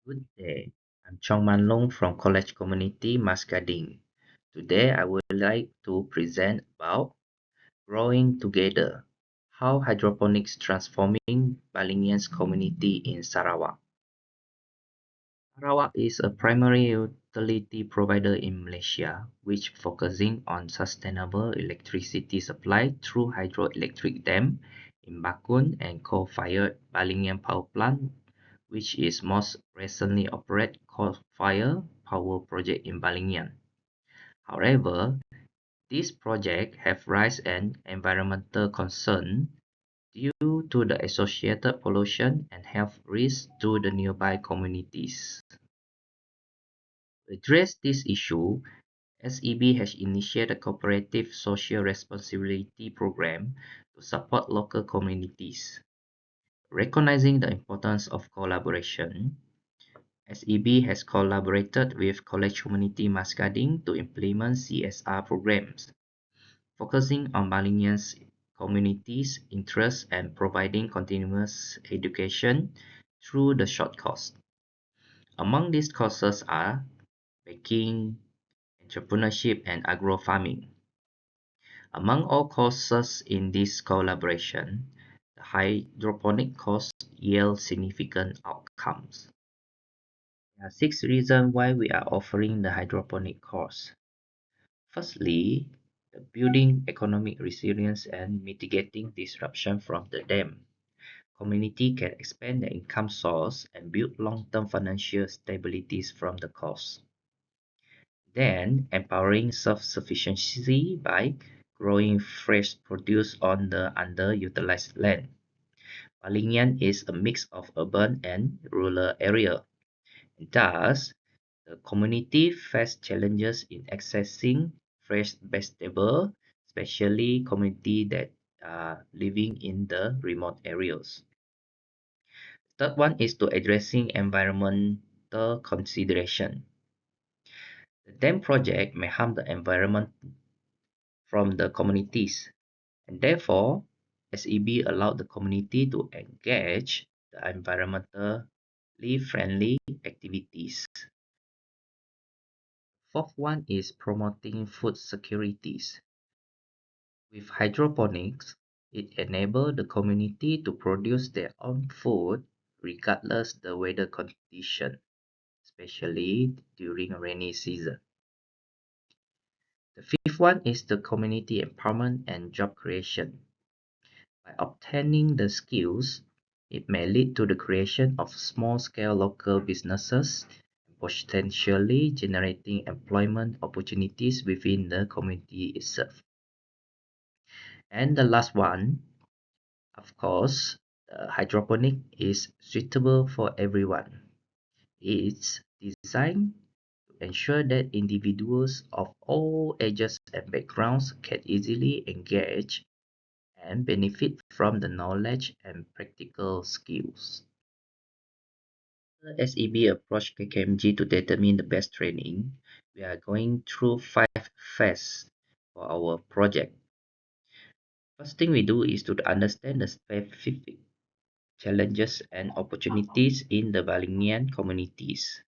Good day. I'm Chong from College Community Mascading. Today I would like to present about growing together, how hydroponics transforming Balingian's community in Sarawak. Sarawak is a primary utility provider in Malaysia, which focusing on sustainable electricity supply through hydroelectric dam in Bakun and coal-fired Balingian power plant, which is most recently operate coal-fired power project in Balingian. However, this project have raised an environmental concern due to the associated pollution and health risks to the nearby communities. To address this issue, SEB has initiated a cooperative social responsibility program to support local communities. Recognizing the importance of collaboration, SEB has collaborated with College Community Mascading to implement CSR programs, focusing on Balingians communities' interests and providing continuous education through the short course. Among these courses are baking, entrepreneurship, and agro-farming. Among all courses in this collaboration, the hydroponic course yield significant outcomes. There are 6 reasons why we are offering the hydroponic course. Firstly, the building economic resilience and mitigating disruption from the dam. Community can expand their income source and build long-term financial stabilities from the course. Then, empowering self-sufficiency by growing fresh produce on the underutilized land. Balingian is a mix of urban and rural area. Thus, the community faces challenges in accessing fresh vegetables, especially communities that are living in the remote areas. Third one is to addressing environmental consideration. The dam project may harm the environment from the communities, and therefore SEB allowed the community to engage the environmentally friendly activities. Fourth one is promoting food securities. With hydroponics, it enables the community to produce their own food regardless the weather condition, especially during rainy season. The fifth one is the community empowerment and job creation. By obtaining the skills, it may lead to the creation of small-scale local businesses, potentially generating employment opportunities within the community itself. And the last one, of course, hydroponic is suitable for everyone. It's designed to ensure that individuals of all ages and backgrounds can easily engage and benefit from the knowledge and practical skills. The SEB approached KKMG to determine the best training. We are going through 5 phases for our project. First thing we do is to understand the specific challenges and opportunities in the Balingian communities.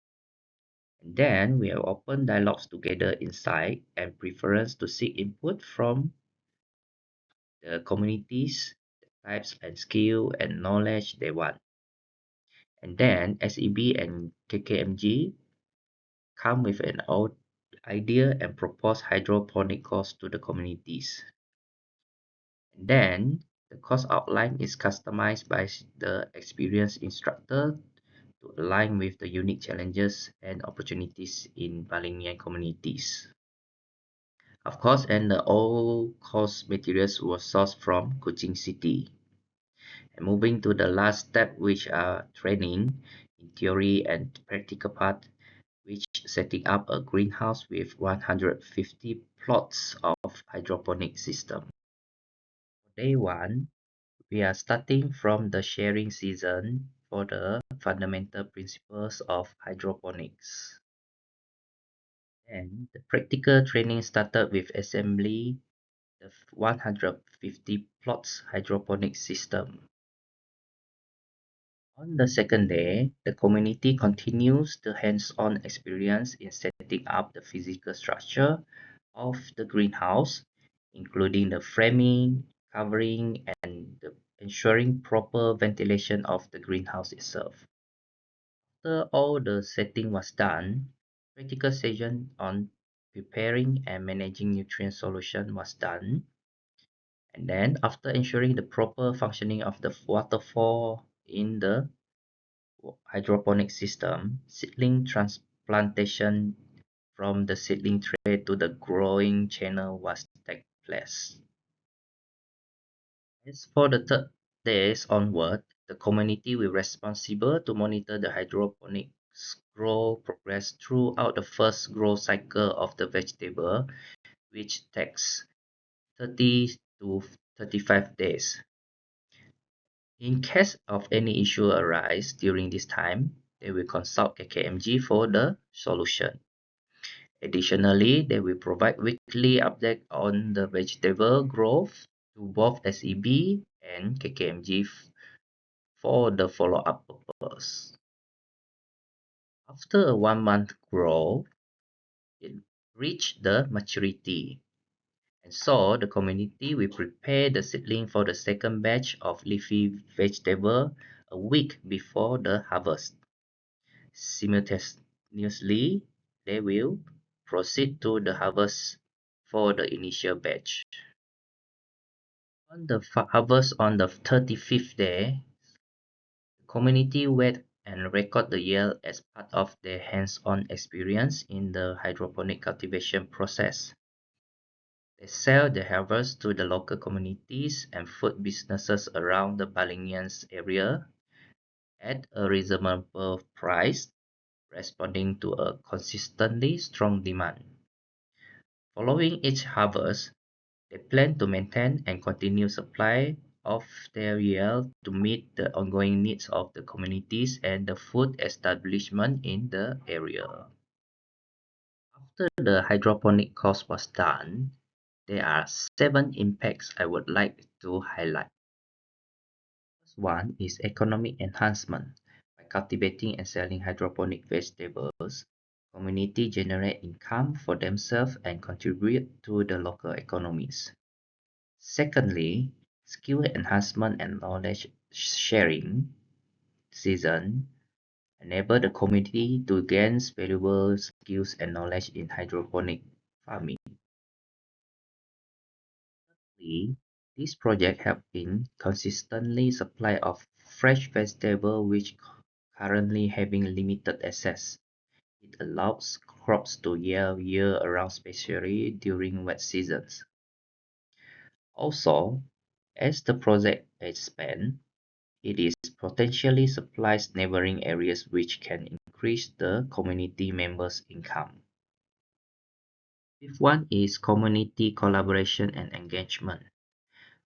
And then we have open dialogues together insight and preference to seek input from the communities, the types and skill and knowledge they want. And then SEB and KKMG come with an idea and propose hydroponic course to the communities. And then the course outline is customized by the experienced instructor to align with the unique challenges and opportunities in Balingian communities. Of course, and the all course materials were sourced from Kuching City. And moving to the last step, which are training in theory and practical part, which setting up a greenhouse with 150 plots of hydroponic system. Day 1, we are starting from the sharing season for the fundamental principles of hydroponics. And the practical training started with assembly the 150 plots hydroponic system. On the second day, the community continues the hands-on experience in setting up the physical structure of the greenhouse, including the framing, covering, and ensuring proper ventilation of the greenhouse itself. After all the setting was done, practical session on preparing and managing nutrient solution was done. And then after ensuring the proper functioning of the waterfall in the hydroponic system, seedling transplantation from the seedling tray to the growing channel was take place. As for the third days onward, the community will responsible to monitor the hydroponics grow progress throughout the first growth cycle of the vegetable, which takes 30 to 35 days. In case of any issue arise during this time, they will consult KKMG for the solution. Additionally, they will provide weekly update on the vegetable growth to both SEB and KKMG for the follow-up purpose. After a 1 month growth, it reached the maturity, and so the community will prepare the seedling for the second batch of leafy vegetable a week before the harvest. Simultaneously, they will proceed to the harvest for the initial batch. On the harvest on the 35th day, the community wait and record the yield as part of their hands-on experience in the hydroponic cultivation process. They sell the harvest to the local communities and food businesses around the Balingians area at a reasonable price, responding to a consistently strong demand. Following each harvest, they plan to maintain and continue supply of their yield to meet the ongoing needs of the communities and the food establishment in the area. After the hydroponic course was done, there are 7 impacts I would like to highlight. First one is economic enhancement. By cultivating and selling hydroponic vegetables, community generate income for themselves and contribute to the local economies. Secondly, skill enhancement and knowledge sharing season enable the community to gain valuable skills and knowledge in hydroponic farming. This project help in consistently supply of fresh vegetable which currently having limited access. It allows crops to yield year-around, especially during wet seasons. Also, as the project expands, it is potentially supplies neighboring areas which can increase the community members' income. Fifth one is community collaboration and engagement.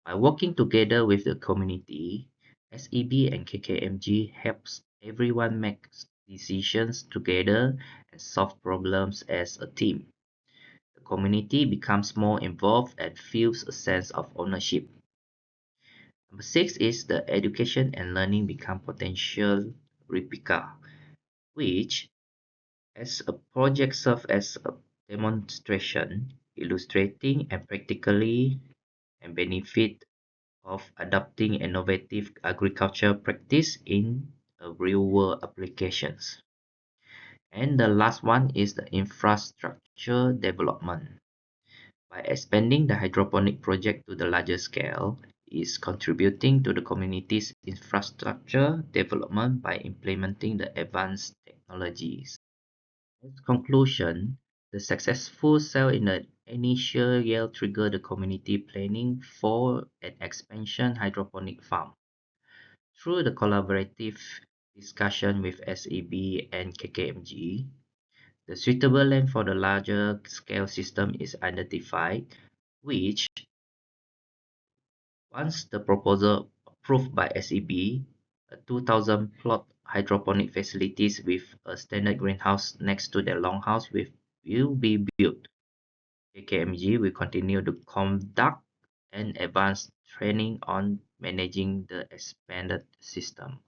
By working together with the community, SEB and KKMG helps everyone make decisions together and solve problems as a team. The community becomes more involved and feels a sense of ownership. Number 6 is the education and learning become potential replica, which as a project serves as a demonstration, illustrating and practically and benefit of adopting innovative agriculture practice in real-world applications. And the last one is the infrastructure development. By expanding the hydroponic project to the larger scale, is contributing to the community's infrastructure development by implementing the advanced technologies. In conclusion, the successful sale in the initial year triggered the community planning for an expansion hydroponic farm. Through the collaborative discussion with SEB and KKMG, the suitable land for the larger scale system is identified, which, once the proposal approved by SEB, a 2,000 plot hydroponic facilities with a standard greenhouse next to their longhouse will be built. KKMG will continue to conduct and advance training on managing the expanded system.